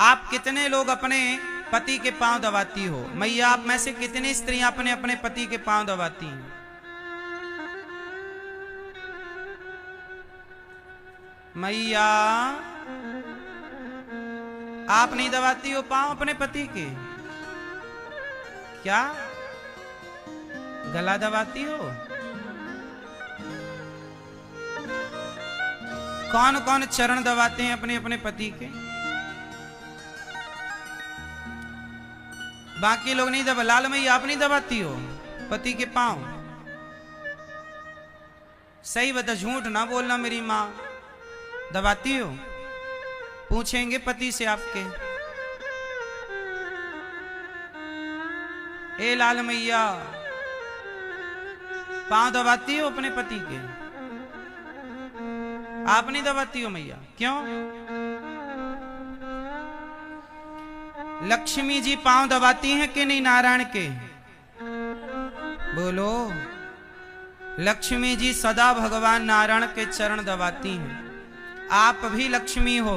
आप कितने लोग अपने पति के पांव दबाती हो? मैया, आप में से कितनी स्त्रियां अपने अपने पति के पांव दबाती हैं? मैया, आप नहीं दबाती हो पांव अपने पति के? क्या गला दबाती हो? कौन कौन चरण दबाते हैं अपने अपने पति के? बाकी लोग नहीं दबा। लाल मैया, आप नहीं दबाती हो पति के पांव? सही बता, झूठ ना बोलना मेरी माँ। दबाती हो? पूछेंगे पति से आपके। ए लाल मैया, पांव दबाती हो अपने पति के? आप नहीं दबाती हो मैया, क्यों? लक्ष्मी जी पांव दबाती हैं कि नहीं नारायण के? बोलो। लक्ष्मी जी सदा भगवान नारायण के चरण दबाती हैं। आप भी लक्ष्मी हो,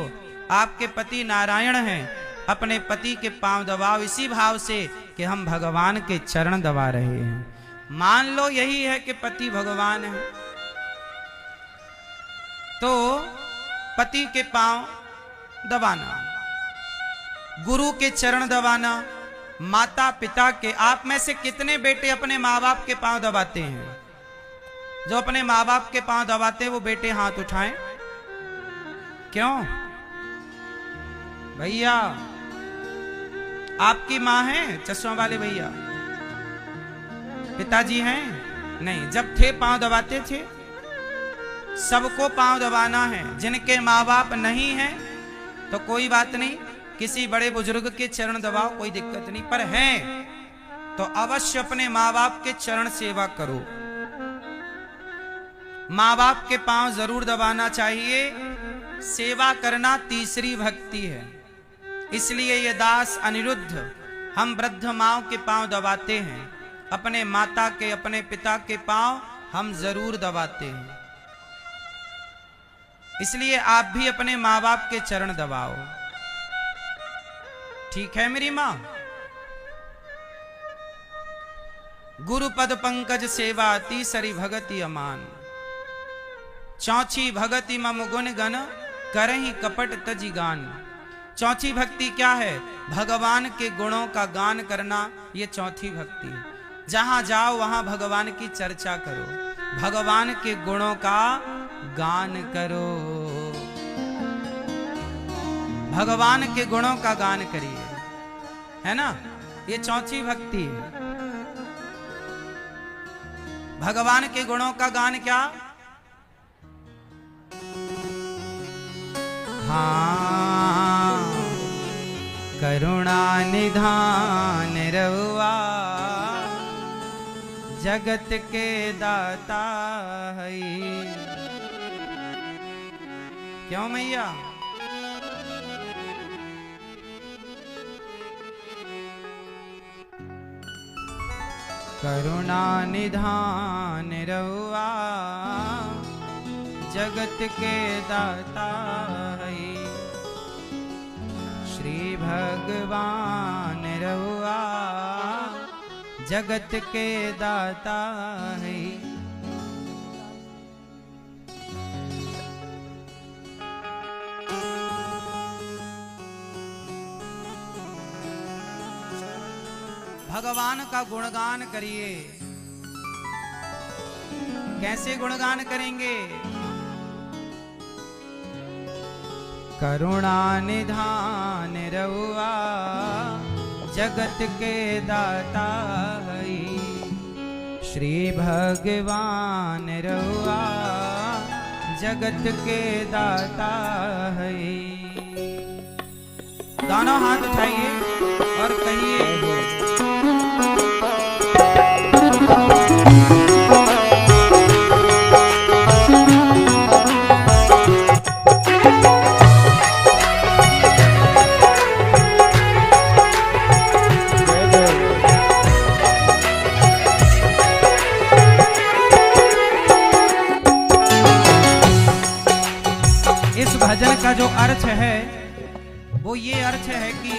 आपके पति नारायण हैं। अपने पति के पांव दबाओ इसी भाव से कि हम भगवान के चरण दबा रहे हैं। मान लो यही है कि पति भगवान है, तो पति के पांव दबाना, गुरु के चरण दबाना, माता पिता के। आप में से कितने बेटे अपने माँ बाप के पांव दबाते हैं? जो अपने माँ बाप के पांव दबाते हैं वो बेटे हाथ उठाएं। क्यों भैया? आपकी माँ है चश्मा वाले भैया? पिताजी हैं? नहीं। जब थे पांव दबाते थे। सबको पांव दबाना है। जिनके माँ बाप नहीं हैं तो कोई बात नहीं, किसी बड़े बुजुर्ग के चरण दबाओ, कोई दिक्कत नहीं। पर हैं तो अवश्य अपने माँ बाप के चरण सेवा करो। माँ बाप के पांव जरूर दबाना चाहिए। सेवा करना तीसरी भक्ति है। इसलिए ये दास अनिरुद्ध हम वृद्ध माँओं के पांव दबाते हैं। अपने माता के, अपने पिता के पांव हम जरूर दबाते हैं। इसलिए आप भी अपने माँ बाप के चरण दबाओ। ठीक है मेरी माँ? गुरु पद पंकज सेवा तीसरी भगति अमान। चौथी भगति मम गुण गण करहि कपट तजी गान। चौथी भक्ति क्या है? भगवान के गुणों का गान करना, ये चौथी भक्ति है। जहां जाओ वहां भगवान की चर्चा करो, भगवान के गुणों का गान करो, भगवान के गुणों का गान करिए, है ना? ये चौथी भक्ति है। भगवान के गुणों का गान क्या? हाँ, करुणा निधान रहुआ जगत के दाता है। क्यों मैया? करुणा निधान रहुआ जगत के दाता है। श्री भगवान रहुआ जगत के दाता है। भगवान का गुणगान करिए। कैसे गुणगान करेंगे? करुणा निधान रहुआ जगत के दाता है। श्री भगवान रहुआ जगत के दाता है। दोनों हाथ उठाइए और कहिए, इस भजन का जो अर्थ है वो ये अर्थ है कि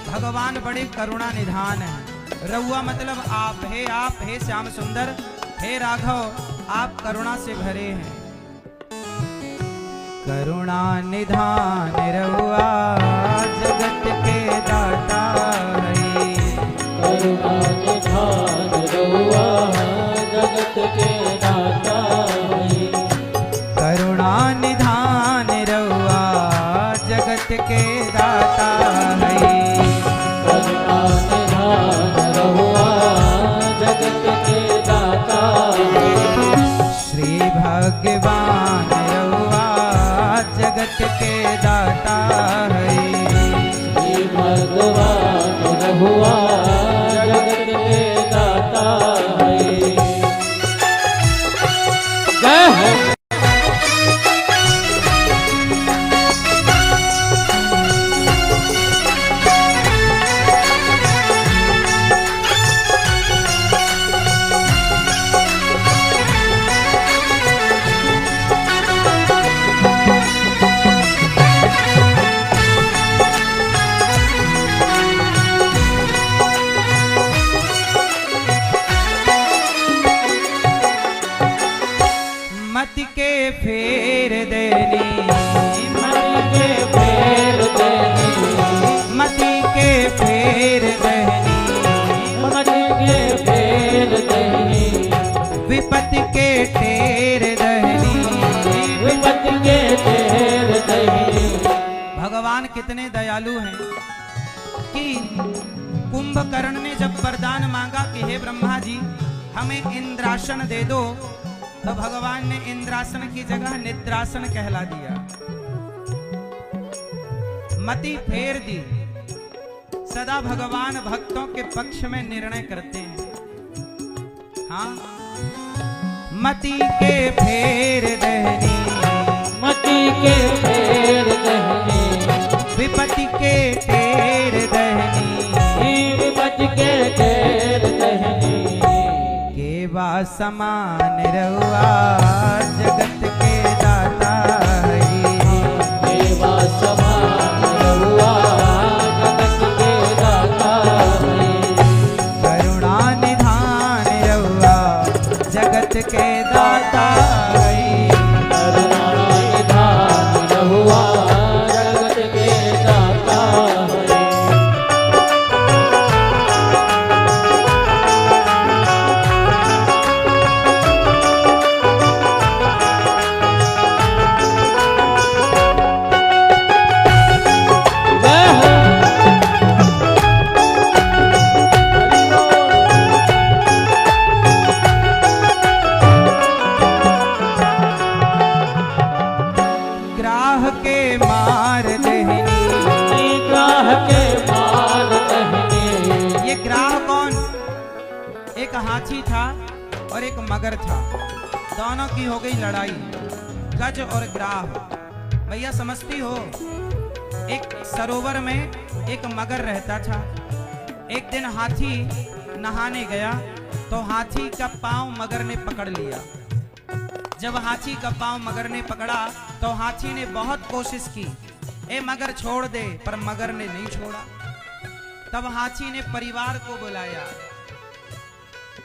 भगवान बड़े करुणा निधान है। रउआ मतलब आप, हे श्याम सुंदर, हे राघव, आप करुणा से भरे हैं। करुणा निधान रउआ जगत के दाता है। करुणा निधान रउआ जगत के दाता है। करुणा निधान रउआ जगत के दाता है। करुणा निधान रउआ जगत के दाता है। श्री भगवान रउआ जगत के दाता है। श्री भगवान रउआ जगत के दाता है। जय हो। मति के फेर देनी, मति के फेर देनी, मति के फेर देनी, मति के फेर देनी, विपत्ति के टेर दहनी, विपत्ति के टेर दहनी। भगवान कितने दयालु हैं कि कुंभकर्ण ने जब वरदान मांगा कि हे ब्रह्मा जी हमें इंद्रासन दे दो, तो भगवान ने इंद्रासन की जगह निद्रासन कहला दिया। मति फेर दी। सदा भगवान भक्तों के पक्ष में निर्णय करते हैं। हाँ, मति के फेर दहनी, मति के फेर दहनी, विपत्ति के टेर दहनी, विपत्ति के टेर दहनी। केवा समान रउआ जगत के दाता है। केवा समान रउआ जगत के दाता है। करुणा निधान रउआ जगत के दाता है। करुणा निधान रउआ जगत के दाता है। ग्राह के मार दहनी, ग्राह के मार दहनी। ये ग्राह कौन? एक हाथी था और एक मगर था। दोनों की हो गई लड़ाई, गज और ग्राह। भैया समझती हो, एक सरोवर में एक मगर रहता था। एक दिन हाथी नहाने गया तो हाथी का पांव मगर ने पकड़ लिया। जब हाथी का पांव मगर ने पकड़ा तो हाथी ने बहुत कोशिश की, ए मगर छोड़ दे, पर मगर ने नहीं छोड़ा। तब हाथी ने परिवार को बुलाया,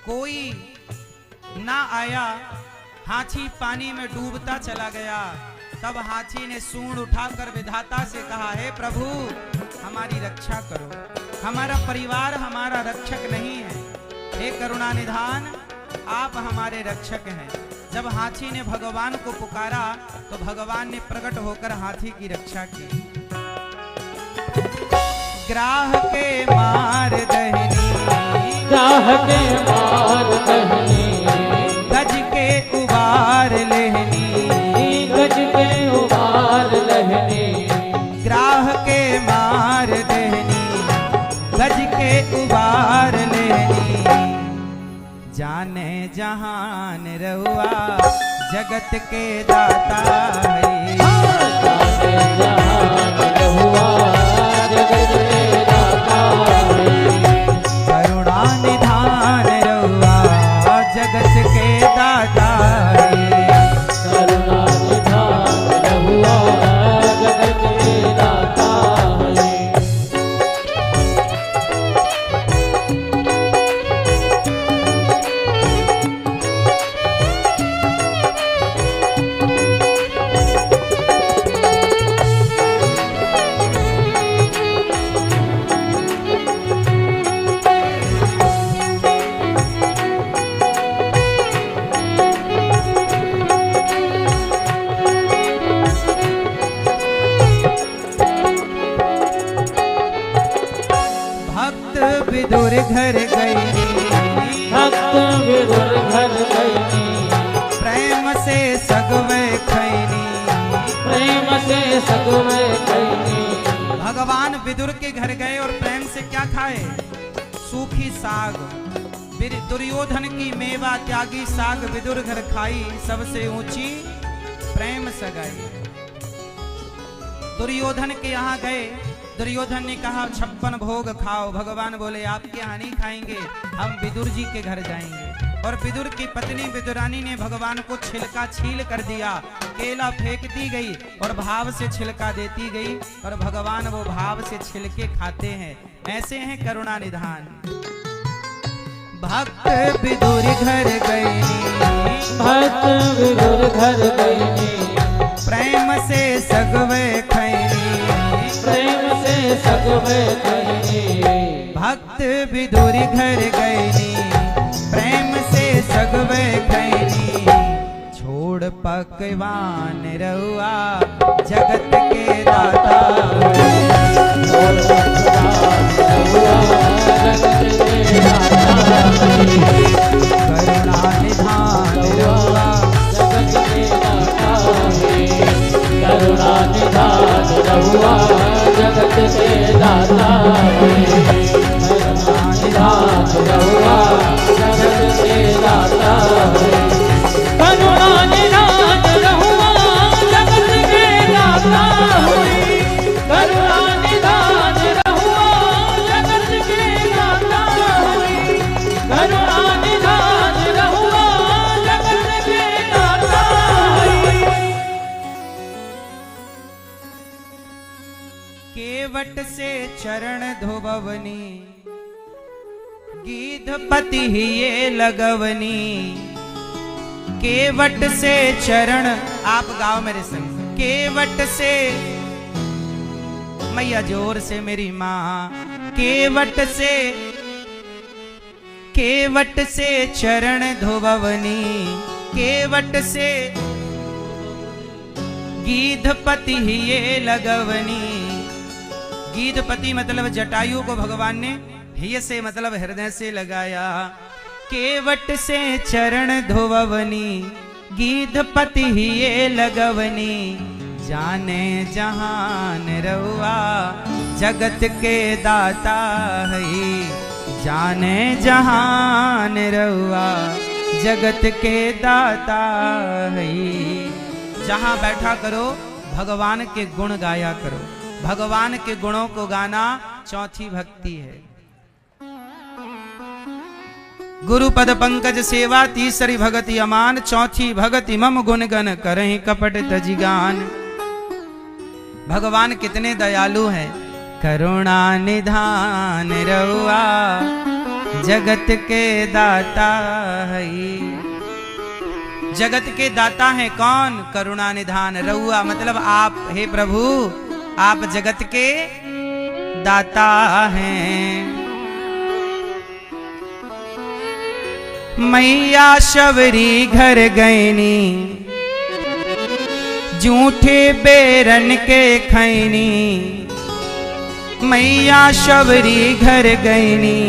कोई ना आया। हाथी पानी में डूबता चला गया। तब हाथी ने सूंड उठाकर विधाता से कहा, हे प्रभु हमारी रक्षा करो, हमारा परिवार हमारा रक्षक नहीं है। हे करुणा निधान, आप हमारे रक्षक हैं। जब हाथी ने भगवान को पुकारा तो भगवान ने प्रकट होकर हाथी की रक्षा की। ग्राह के मार दहनी, ग्राह के मार दहनी, गज के उबार लेहनी, गज के उबार लहनी। ग्राह के मार दहनी, गज के उबार लेहनी। जाने जहान रउआ जगत के दाता है। जाने जहान रउआ जगत के दाता है। करुणा निधान रउआ जगत के दाता है। करुणा निधान रउआ जगत के दाता है। विदुर घर गई, भक्त विदुर घर गई, प्रेम से सगवे खैनी, प्रेम से सगवे खैनी। भगवान विदुर के घर गए और प्रेम से क्या खाए? सूखी साग। दुर्योधन की मेवा त्यागी साग विदुर घर खाई, सबसे ऊंची प्रेम सगाई। दुर्योधन के यहाँ गए, दुर्योधन ने कहा 56 भोग खाओ। भगवान बोले आपके यहाँ नहीं खाएंगे, हम विदुर जी के घर जाएंगे। और विदुर की पत्नी विदुरानी ने भगवान को छिलका छील कर दिया, केला फेंक दी गई और भाव से छिलका देती गई, और भगवान वो भाव से छिलके खाते हैं। ऐसे हैं करुणा निधान। भक्त विदुर घर गए, भक्त विदुर घर गई, प्रेम से सगवे खैनी, प्रेम से सगवे खैनी। भक्त विदुर घर गए, प्रेम से सगवे खैनी। छोड़ पकवान रहुआ जगत के दाता, छोड़ पकवान रहुआ जगत के दाता, करुणा निधान रहुआ जगत के दाता, करुणा निधान रहुआ जगत के दाता, करुणा निधान रहुआ जगत के दाता, करुणा निधान रहुआ जगत के दाता, करुणा निधान रहुआ जगत के दाता, करुणा निधान रहुआ जगत के दाता। केवट से चरण धोबवनी, गीधपति ही ये लगवनी। केवट से चरण, आप गाओ मेरे संग। केवट से, मैया जोर से मेरी माँ। केवट से, केवट से चरण धोबवनी, केवट से गीधपति ही ये लगवनी। गीधपति मतलब जटायु को भगवान ने हिय से मतलब हृदय से लगाया। केवट से चरण धोवनी, गीधपति ही ये लगवनी। जाने जहान रहुआ जगत के दाता है, जाने जहान रहुआ जगत के दाता है। जहां बैठा करो भगवान के गुण गाया करो। भगवान के गुणों को गाना चौथी भक्ति है। गुरु पद पंकज सेवा तीसरी भगति अमान, चौथी भगति मम गुण गण करहि कपट तजिगान। भगवान कितने दयालु हैं। करुणा निधान रहुआ जगत के दाता है। जगत के दाता है कौन? करुणा निधान रहुआ मतलब आप, हे प्रभु आप जगत के दाता हैं। मैया शबरी घर गईनी, जूठे बेरन के खैनी। मैया शबरी घर गईनी,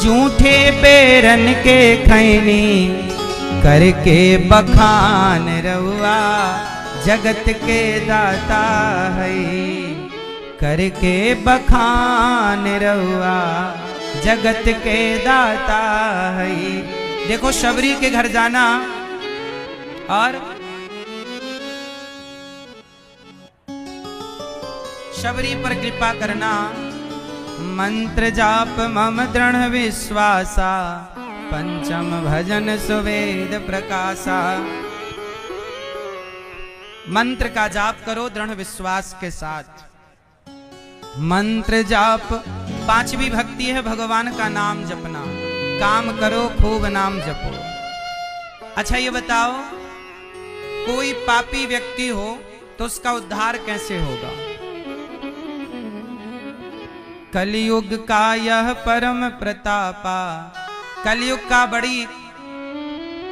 जूठे बेरन के खैनी। करके बखान रहुआ जगत के दाता है। करके बखान रहुआ जगत के दाता है। देखो शबरी के घर जाना और शबरी पर कृपा करना। मंत्र जाप मम दृढ़ विश्वासा, पंचम भजन सुवेद प्रकाशा। मंत्र का जाप करो दृढ़ विश्वास के साथ। मंत्र जाप पांचवी भक्ति है भगवान का नाम जपना। काम करो खूब नाम जपो। अच्छा ये बताओ, कोई पापी व्यक्ति हो तो उसका उद्धार कैसे होगा? कलयुग का यह परम प्रतापा। कलयुग का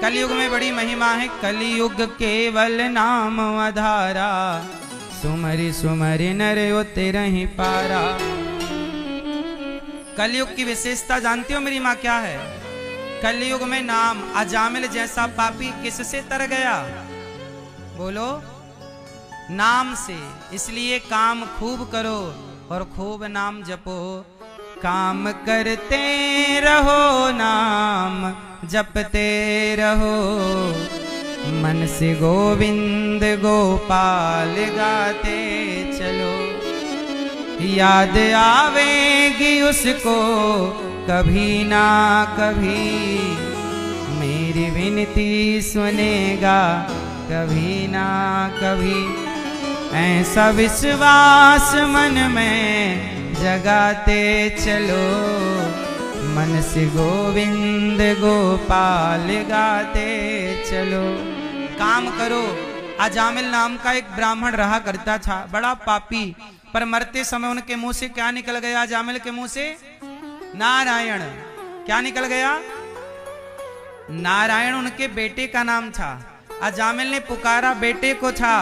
कलयुग में बड़ी महिमा है। कलयुग केवल नाम आधारा, सुमरि सुमरि नर उतरहि पारा। कलयुग की विशेषता जानती हो मेरी माँ क्या है? कलयुग में नाम। अजामिल जैसा पापी किससे तर गया? बोलो, नाम से। इसलिए काम खूब करो और खूब नाम जपो। काम करते रहो, नाम जपते रहो, मन से गोविंद गोपाल गाते चलो। याद आवेगी उसको कभी ना कभी, मेरी विनती सुनेगा कभी ना कभी। ऐसा विश्वास मन में जगाते चलो, मन से गोविंद गोपाल गाते चलो। काम करो। अजामिल नाम का एक ब्राह्मण रहा करता था, बड़ा पापी, पर मरते समय उनके मुंह से क्या निकल गया? अजामिल के मुंह से नारायण। क्या निकल गया? नारायण उनके बेटे का नाम था। अजामिल ने पुकारा, बेटे को था,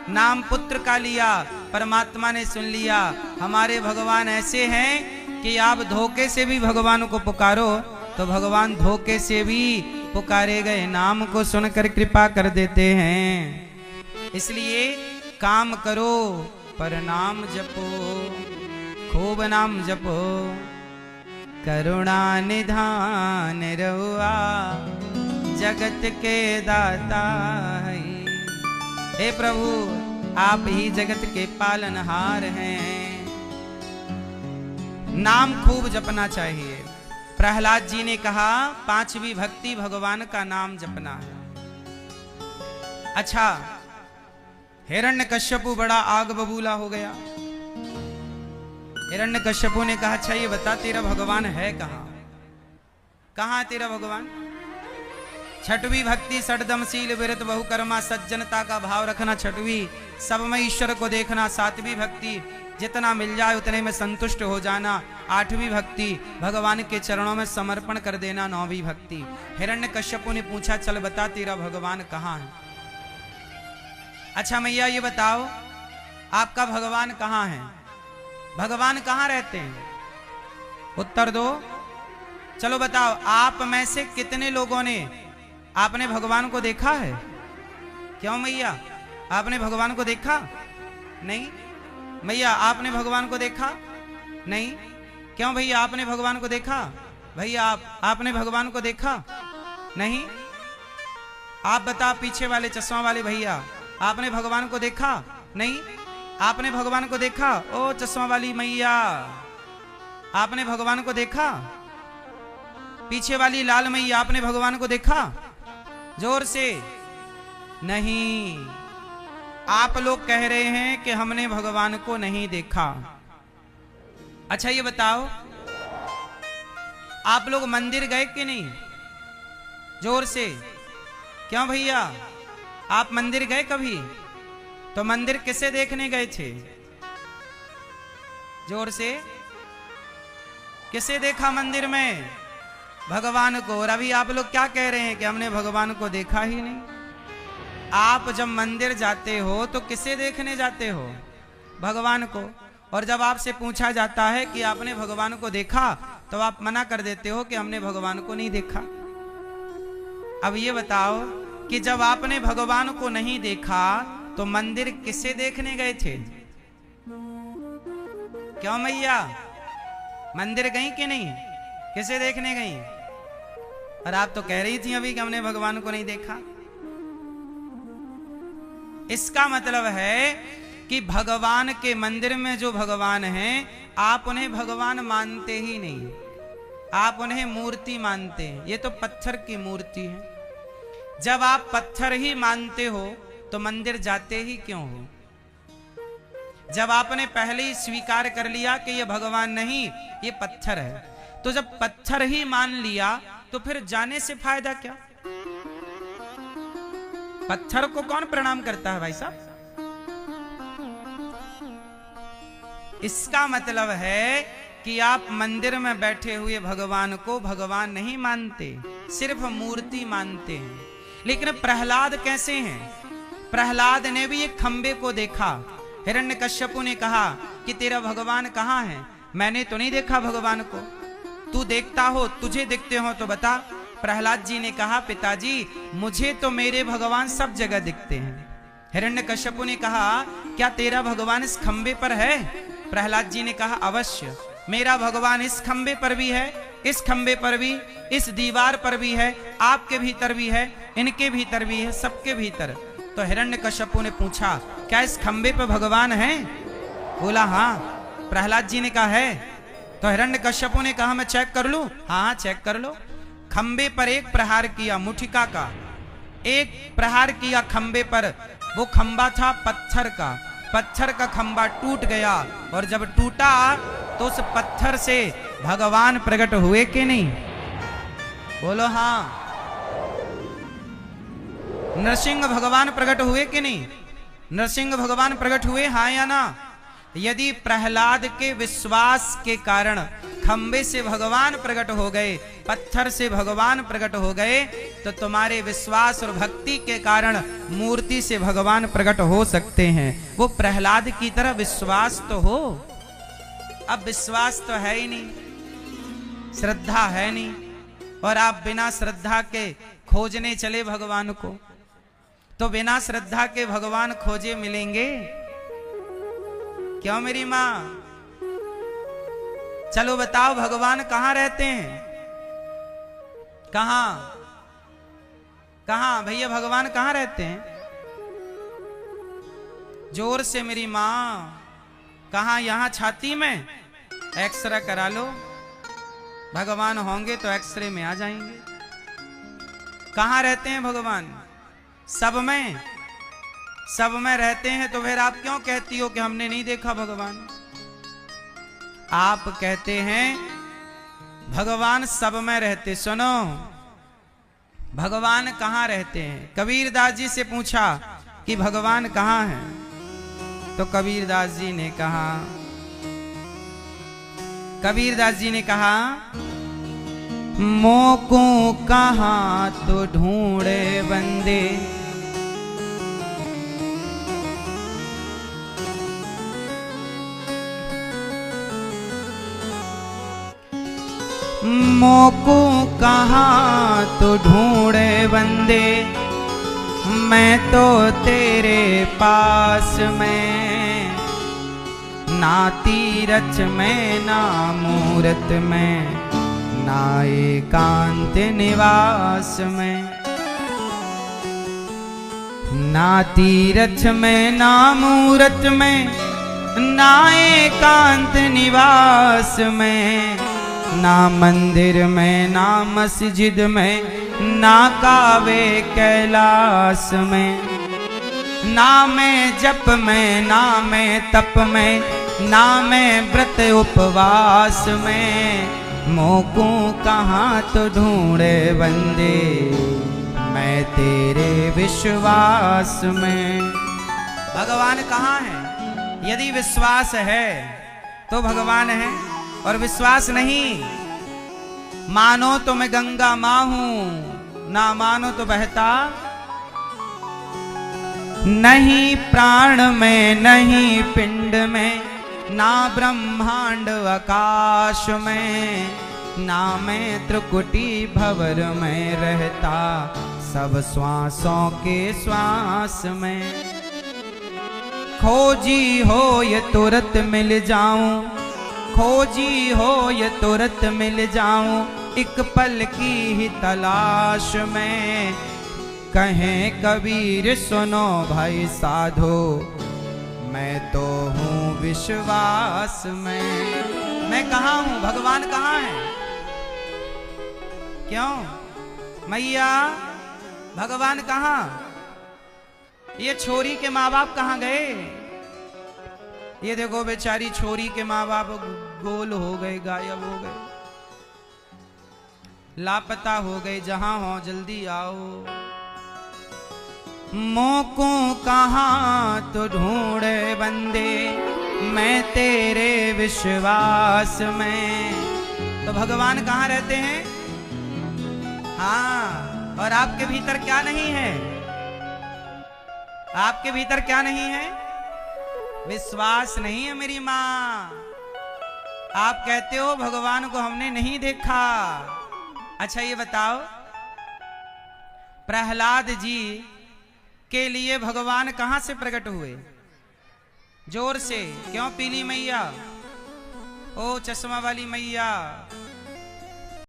नाम पुत्र का लिया। परमात्मा ने सुन लिया। हमारे भगवान ऐसे हैं कि आप धोखे से भी भगवान को पुकारो तो भगवान धोखे से भी पुकारे गए नाम को सुनकर कृपा कर देते हैं। इसलिए काम करो पर नाम जपो, खूब नाम जपो। करुणा निधान रहुआ जगत के दाता है। हे प्रभु, आप ही जगत के पालनहार हैं। नाम खूब जपना चाहिए। प्रहलाद जी ने कहा 5वीं भक्ति भगवान का नाम जपना है। अच्छा, हिरण्यकश्यपु बड़ा आग बबूला हो गया। हिरण्यकश्यपु ने कहा, अच्छा ये बता तेरा भगवान है कहाँ? कहाँ तेरा भगवान? 6वीं भक्ति षडदमशील विरत बहुकर्मा, सज्जनता का भाव रखना 6वीं, सब में ईश्वर को देखना 7वीं भक्ति, जितना मिल जाए उतने में संतुष्ट हो जाना 8वीं भक्ति, भगवान के चरणों में समर्पण कर देना 9वीं भक्ति। हिरण्यकश्यपु ने पूछा, चल बता तेरा भगवान कहाँ है? अच्छा मैया ये बताओ, आपका भगवान कहाँ है? भगवान कहाँ रहते हैं? उत्तर दो। चलो बताओ, आप में से कितने लोगों ने आपने भगवान को देखा है? क्यों मैया, आपने भगवान को देखा? नहीं। मैया, आपने भगवान को देखा? नहीं। क्यों भैया, आपने भगवान को देखा? भैया आपने भगवान को देखा? नहीं। आप बता, पीछे वाले चश्मा वाले भैया, आपने भगवान को देखा? नहीं। आपने भगवान को देखा? ओ चश्मा वाली मैया, आपने भगवान को देखा? पीछे वाली लाल मैया, आपने भगवान को देखा? जोर से। नहीं। आप लोग कह रहे हैं कि हमने भगवान को नहीं देखा। अच्छा ये बताओ, आप लोग मंदिर गए कि नहीं? जोर से। क्यों भैया, आप मंदिर गए कभी? तो मंदिर किसे देखने गए थे? जोर से। किसे देखा मंदिर में? भगवान को। और अभी आप लोग क्या कह रहे हैं कि हमने भगवान को देखा ही नहीं। आप जब मंदिर जाते हो तो किसे देखने जाते हो? भगवान को। और जब आपसे पूछा जाता है कि आपने भगवान को देखा तो आप मना कर देते हो कि हमने भगवान को नहीं देखा। अब ये बताओ कि जब आपने भगवान को नहीं देखा तो मंदिर किसे देखने गए थे? क्यों मैया, मंदिर गई कि नहीं? किसे देखने गई? और आप तो कह रही थी अभी कि हमने भगवान को नहीं देखा। इसका मतलब है कि भगवान के मंदिर में जो भगवान हैं, आप उन्हें भगवान मानते ही नहीं, आप उन्हें मूर्ति मानते हैं। ये तो पत्थर की मूर्ति है। जब आप पत्थर ही मानते हो तो मंदिर जाते ही क्यों हो? जब आपने पहले ही स्वीकार कर लिया कि ये भगवान नहीं, ये पत्थर है, तो जब पत्थर ही मान लिया तो फिर जाने से फायदा क्या? पत्थर को कौन प्रणाम करता है भाई साहब? इसका मतलब है कि आप मंदिर में बैठे हुए भगवान को भगवान नहीं मानते, सिर्फ मूर्ति मानते हैं। लेकिन प्रहलाद कैसे हैं? प्रहलाद ने भी एक खंबे को देखा। हिरण्यकश्यपु ने कहा कि तेरा भगवान कहाँ है? मैंने तो नहीं देखा भगवान को। तू देखता हो, तुझे दिखते हो तो बता। प्रहलाद जी ने कहा, पिताजी मुझे तो मेरे भगवान सब जगह दिखते हैं। हिरण्यकश्यपु ने कहा, क्या तेरा भगवान इस खंबे पर है? प्रहलाद जी ने कहा, अवश्य मेरा भगवान इस खंबे पर भी है, इस खंबे पर भी, इस दीवार पर भी है, आपके भीतर भी है, इनके भीतर भी है, सबके भीतर। तो हिरण्यकश्यपु ने पूछा, क्या इस खंबे पर भगवान है? बोला हाँ। प्रहलाद जी ने कहा है। तो हिरण्यकश्यपु ने कहा, मैं चेक कर लूं? हाँ चेक कर लो। खंबे पर एक प्रहार किया, मुठिका का एक प्रहार किया खंबे पर। वो खंबा था पत्थर का, पत्थर का खंबा टूट गया, और जब टूटा तो उस पत्थर से भगवान प्रकट हुए कि नहीं? बोलो हाँ। नरसिंह भगवान प्रकट हुए कि नहीं? नरसिंह भगवान प्रकट हुए, हाँ या ना? यदि प्रहलाद के विश्वास के कारण खंबे से भगवान प्रकट हो गए, पत्थर से भगवान प्रकट हो गए, तो तुम्हारे विश्वास और भक्ति के कारण मूर्ति से भगवान प्रकट हो सकते हैं। वो प्रहलाद की तरह विश्वास तो हो। अब विश्वास तो है ही नहीं, श्रद्धा है नहीं, और आप बिना श्रद्धा के खोजने चले भगवान को, तो बिना श्रद्धा के भगवान खोजे मिलेंगे? क्यों मेरी माँ? चलो बताओ, भगवान कहां रहते हैं? कहां कहां भैया भगवान कहां रहते हैं? जोर से मेरी माँ। कहां? यहां छाती में? एक्सरे करा लो, भगवान होंगे तो एक्सरे में आ जाएंगे। कहां रहते हैं भगवान? सब में। सब में रहते हैं, तो फिर आप क्यों कहती हो कि हमने नहीं देखा भगवान? आप कहते हैं भगवान सब में रहते। सुनो, भगवान कहां रहते हैं? कबीरदास जी से पूछा कि भगवान कहां है? तो कबीरदास जी ने कहा, कबीरदास जी ने कहा, मोको कहां तो ढूंढे बंदे, मोको कहां तो ढूंढे बंदे, मैं तो तेरे पास में, ना तीरथ में ना मूरत में, ना एकांत निवास में। ना तीरथ में ना मूरत में, ना एकांत निवास में, ना मंदिर में ना मस्जिद में, ना कावे कैलाश में, ना मैं जप में ना मैं तप में, ना मैं व्रत उपवास में। मोको कहां तो ढूंढे बंदे, मैं तेरे विश्वास में। भगवान कहां है? यदि विश्वास है तो भगवान है, और विश्वास नहीं, मानो तो मैं गंगा मां हूं, ना मानो तो बहता नहीं प्राण में, नहीं पिंड में, ना ब्रह्मांड आकाश में, ना मैं त्रिकुटी भवर में रहता, सब श्वासों के श्वास में। खोजी हो ये तुरंत मिल जाऊं, खोजी हो ये तुरंत मिल जाऊं, एक पल की ही तलाश में। कहें कबीर सुनो भाई साधो, मैं तो हूँ विश्वास में। मैं कहाँ हूँ? भगवान कहाँ है? क्यों मैया? भगवान कहाँ? ये छोरी के माँ बाप कहाँ गए? ये देखो बेचारी छोरी के माँ बाप गोल हो गए, गायब हो गए, लापता हो गए। जहां हो जल्दी आओ। मोको कहां तो ढूंढे बंदे, मैं तेरे विश्वास में। तो भगवान कहां रहते हैं? हाँ, और आपके भीतर क्या नहीं है? आपके भीतर क्या नहीं है? विश्वास नहीं है मेरी माँ। आप कहते हो भगवान को हमने नहीं देखा। अच्छा ये बताओ, प्रहलाद जी के लिए भगवान कहां से प्रकट हुए? जोर से क्यों पीली मैया, ओ चश्मा वाली मैया,